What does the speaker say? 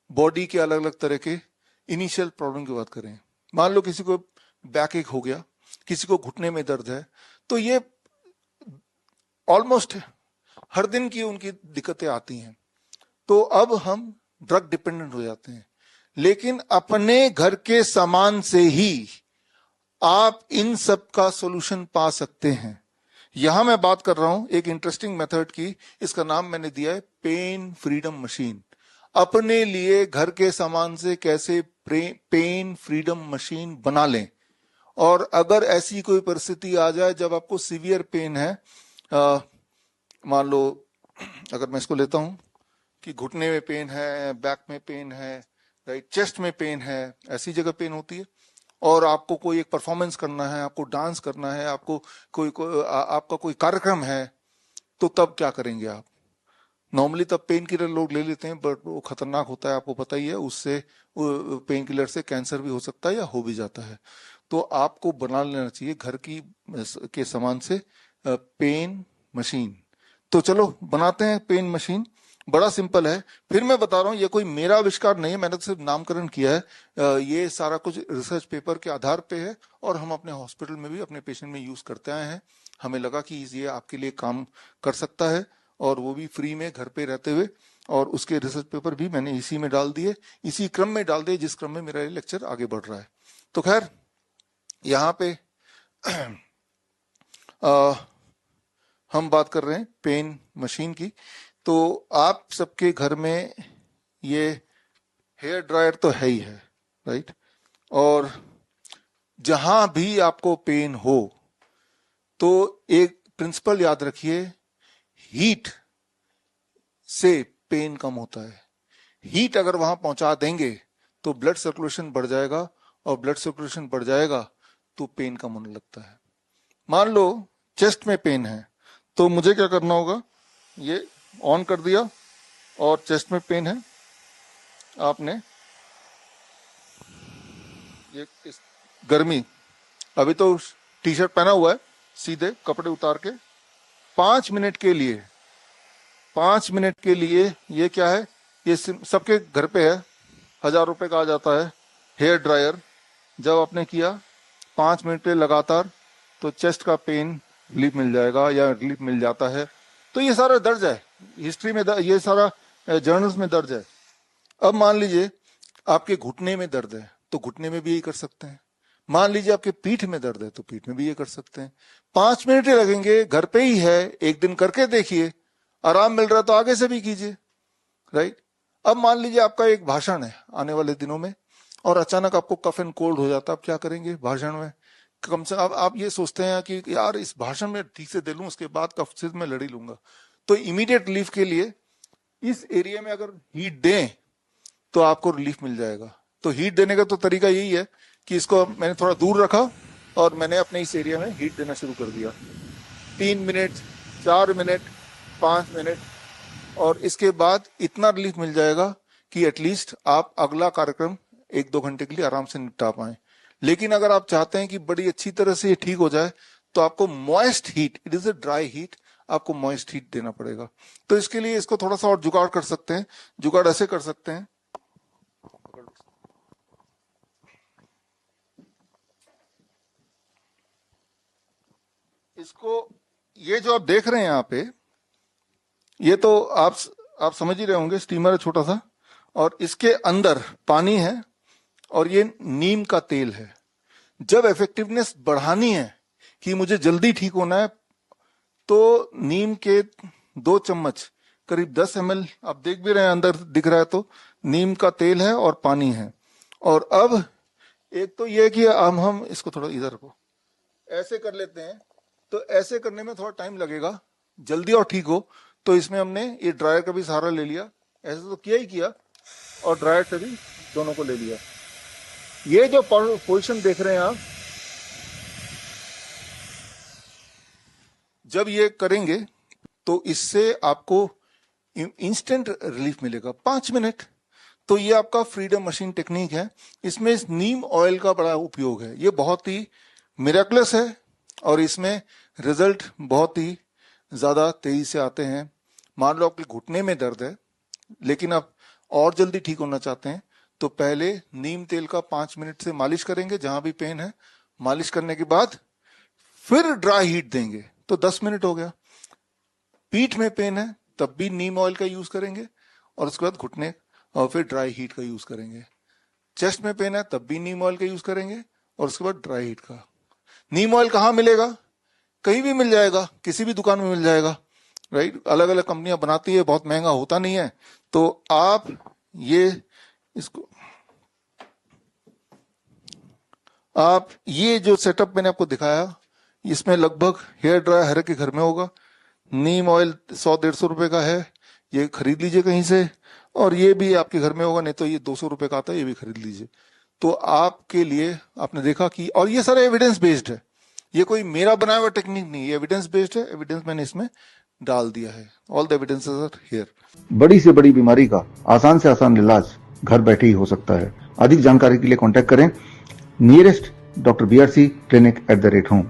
Body के अलग अलग तरह के इनिशियल प्रॉब्लम की बात करें, मान लो किसी को बैक एक हो गया, किसी को घुटने में दर्द है, तो ये ऑलमोस्ट हर दिन की उनकी दिक्कतें आती हैं। तो अब हम ड्रग डिपेंडेंट हो जाते हैं, लेकिन अपने घर के सामान से ही आप इन सब का सॉल्यूशन पा सकते हैं। यहां मैं बात कर रहा हूं एक इंटरेस्टिंग मेथड की, इसका नाम मैंने दिया है पेन फ्रीडम मशीन। अपने लिए घर के सामान से कैसे पेन फ्रीडम मशीन बना लें, और अगर ऐसी कोई परिस्थिति आ जाए जब आपको सीवियर पेन है, मान लो अगर मैं इसको लेता हूं कि घुटने में पेन है, बैक में पेन है, राइट, चेस्ट में पेन है, ऐसी जगह पेन होती है, और आपको कोई एक परफॉर्मेंस करना है, आपको डांस करना है, आपको आपका कोई कार्यक्रम है, तो तब क्या करेंगे आप? नॉर्मली तब पेन किलर लोग ले लेते हैं, बट वो खतरनाक होता है, आपको पता ही है, उससे पेन किलर से कैंसर भी हो सकता है या हो भी जाता है। तो आपको बना लेना चाहिए घर की के सामान से पेन मशीन। तो चलो बनाते हैं पेन मशीन, बड़ा सिंपल है। फिर मैं बता रहा हूं ये कोई मेरा आविष्कार नहीं है, मैंने तो सिर्फ नामकरण किया है। ये सारा कुछ रिसर्च पेपर के आधार पे है, और हम अपने हॉस्पिटल में भी अपने पेशेंट में यूज करते आए हैं। हमें लगा कि ये आपके लिए काम कर सकता है, और वो भी फ्री में घर पे रहते हुए, और उसके रिसर्च पेपर भी मैंने इसी में डाल दिए, इसी क्रम में डाल दिए जिस क्रम में मेरा ये लेक्चर आगे बढ़ रहा है। तो खैर यहाँ पे हम बात कर रहे हैं पेन मशीन की। तो आप सबके घर में ये हेयर ड्रायर तो है ही है, राइट, और जहां भी आपको पेन हो तो एक प्रिंसिपल याद रखिए, हीट से पेन कम होता है। हीट अगर वहां पहुंचा देंगे तो ब्लड सर्कुलेशन बढ़ जाएगा, और ब्लड सर्कुलेशन बढ़ जाएगा तो पेन कम होने लगता है। मान लो चेस्ट में पेन है, तो मुझे क्या करना होगा, ये ऑन कर दिया, और चेस्ट में पेन है, आपने ये गर्मी, अभी तो टी शर्ट पहना हुआ है, सीधे कपड़े उतार के 5 मिनट के लिए, 5 मिनट के लिए, ये क्या है, ये सबके घर पे है, 1000 रुपए का आ जाता है हेयर ड्रायर। जब आपने किया 5 मिनट पे लगातार, तो चेस्ट का पेन रिलीफ मिल जाएगा, या रिलीफ मिल जाता है। तो ये सारा दर्ज है हिस्ट्री में, ये सारा जर्नल्स में दर्ज है। अब मान लीजिए आपके घुटने में दर्द है, तो घुटने में भी यही कर सकते हैं। मान लीजिए आपके पीठ में दर्द है, तो पीठ में भी ये कर सकते हैं। 5 मिनट ही लगेंगे, घर पे ही है, एक दिन करके देखिए, आराम मिल रहा है तो आगे से भी कीजिए, राइट। अब मान लीजिए आपका एक भाषण है आने वाले दिनों में, और अचानक आपको कफ एंड कोल्ड हो जाता है, आप क्या करेंगे भाषण में? कम से कम आप ये सोचते हैं कि यार इस भाषण में ठीक से दे लूं, उसके बाद कफ से मैं लड़ ही लूंगा। तो इमीडिएट रिलीफ के लिए इस एरिया में अगर हीट दें तो आपको रिलीफ मिल जाएगा। तो हीट देने का तो तरीका यही है कि इसको मैंने थोड़ा दूर रखा, और मैंने अपने इस एरिया में हीट देना शुरू कर दिया, 3 मिनट, 4 मिनट, 5 मिनट, और इसके बाद इतना रिलीफ मिल जाएगा कि एटलीस्ट आप अगला कार्यक्रम 1-2 घंटे के लिए आराम से निपटा पाए। लेकिन अगर आप चाहते हैं कि बड़ी अच्छी तरह से ये ठीक हो जाए, तो आपको moist heat, it is a dry heat, आपको मॉइस्ट हीट देना पड़ेगा। तो इसके लिए इसको थोड़ा सा और जुगाड़ कर सकते हैं। जुगाड़ ऐसे कर सकते हैं, इसको, ये जो आप देख रहे हैं यहाँ पे, ये तो आप समझ ही रहे होंगे, स्टीमर है छोटा सा, और इसके अंदर पानी है, और ये नीम का तेल है। जब इफेक्टिवनेस बढ़ानी है कि मुझे जल्दी ठीक होना है, तो नीम के 2 चम्मच, करीब 10 ml, आप देख भी रहे हैं अंदर दिख रहा है, तो नीम का तेल है और पानी है। और अब एक तो ये कि हम इसको थोड़ा इधर को ऐसे कर लेते हैं, तो ऐसे करने में थोड़ा टाइम लगेगा, जल्दी और ठीक हो। तो इसमें हमने ये ड्रायर का भी सहारा ले लिया, ऐसे तो किया ही किया, और ड्रायर से भी दोनों को ले लिया। ये जो पोजीशन देख रहे हैं आप, जब ये करेंगे तो इससे आपको इंस्टेंट रिलीफ मिलेगा, 5 मिनट। तो ये आपका फ्रीडम मशीन टेक्निक है। इसमें इस नीम ऑयल का बड़ा उपयोग है, ये बहुत ही मिरेकलस है, और इसमें रिजल्ट बहुत ही ज्यादा तेजी से आते हैं। मान लो आपके घुटने में दर्द है, लेकिन आप और जल्दी ठीक होना चाहते हैं तो पहले नीम तेल का 5 मिनट से मालिश करेंगे जहां भी पेन है, मालिश करने के बाद फिर ड्राई हीट देंगे तो 10 मिनट हो गया। पीठ में पेन है तब भी नीम ऑयल का यूज करेंगे और उसके बाद घुटने और फिर ड्राई हीट का यूज करेंगे। चेस्ट में पेन है तब भी नीम ऑयल का यूज करेंगे और उसके बाद ड्राई हीट का। नीम ऑयल कहाँ मिलेगा? कहीं भी मिल जाएगा, किसी भी दुकान में मिल जाएगा, राइट। अलग अलग कंपनियां बनाती है, बहुत महंगा होता नहीं है। तो आप ये जो सेटअप मैंने आपको दिखाया, इसमें लगभग हेयर ड्रायर हर एक के घर में होगा। नीम ऑयल 100-150 रुपए का है, ये खरीद लीजिए कहीं से। और ये भी आपके घर में होगा, नहीं तो ये 200 रुपए का आता है, ये भी खरीद लीजिए। तो आपके लिए आपने देखा कि, और ये सारा एविडेंस बेस्ड है, ये कोई मेरा बनाया हुआ टेक्निक नहीं है, एविडेंस बेस्ड है। एविडेंस मैंने इसमें डाल दिया है, all the evidences are here. बड़ी से बड़ी बीमारी का आसान से आसान इलाज घर बैठे ही हो सकता है। अधिक जानकारी के लिए कांटेक्ट करें nearest Dr. BRC Clinic @ home।